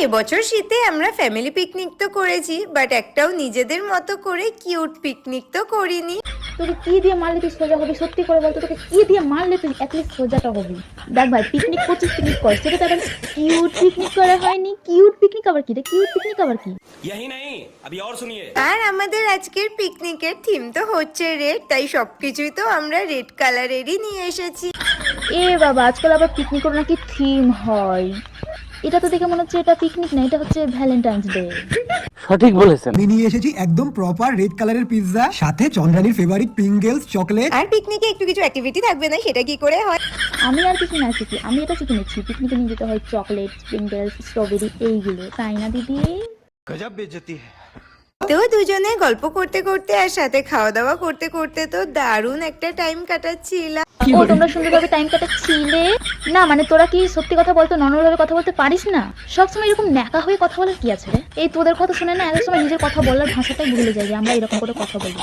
এবছর শীতে আমরা ফ্যামিলি পিকনিক তো করেছি, বাট একটাও নিজেদের মতো করে কিউট পিকনিক তো করিনি। তোকে কি দিয়ে মারলে তুই সোজা হবি? সত্যি করে বলতো, তোকে কি দিয়ে মারলে তুই অ্যাটলিস্ট সোজাটা হবি? দেখ ভাই, পিকনিক করছিস, পিকনিক কর, সেটা তো আবার কিউট পিকনিক করা হয়নি। কিউট পিকনিক আবার কি রে? কিউট পিকনিক আবার কি? यही नहीं, अभी और सुनिए। আর আমাদের আজকের পিকনিকের থিম তো হচ্ছে রেড, তাই সবকিছুই তো আমরা রেড কালারেরই নিয়ে এসেছি। এ বাবা, আজকাল আবার পিকনিকের নাকি থিম হয়? এটা তো দেখে মনে হচ্ছে এটা পিকনিক না, এটা হচ্ছে ভ্যালেন্টাইন্স ডে। সঠিক বলেছেন। আমি নিয়ে এসেছি একদম প্রপার রেড কালারের পিৎজা, সাথে চন্দ্রানীর ফেভারিট প্রিঙ্গেলস চকলেট। আর পিকনিকে একটু কিছু অ্যাক্টিভিটি থাকবে না, সেটা কি করে হয়? আমি আর কিছু না শিখি, আমি এটা শিখে নিচ্ছি। পিকনিকে নিয়ে যেতে হয় চকলেট, স্প্রিঙ্গেলস, স্ট্রবেরি, এইগুলো, তাই না দিদি? गजब बेइज्जती है। তো দুজনে গল্প করতে করতে আর সাথে খাওয়া দাওয়া করতে করতে তো দারুণ একটা টাইম কাটাচ্ছিলাম। ও, তোমরা সুন্দরভাবে টাইম কাটাচ্ছিলে না? মানে তোরা কি সত্যি কথা বলতো নর্মালভাবে কথা বলতে পারিস না? সবসময় এরকম ন্যাকা হয়ে কথা বলার কি আছে রে? এই তোদের কথা শুনে না এক সময় নিজের কথা বলার ভাষাটাই ভুলে যাই যে আমরা এরকম করে কথা বলি।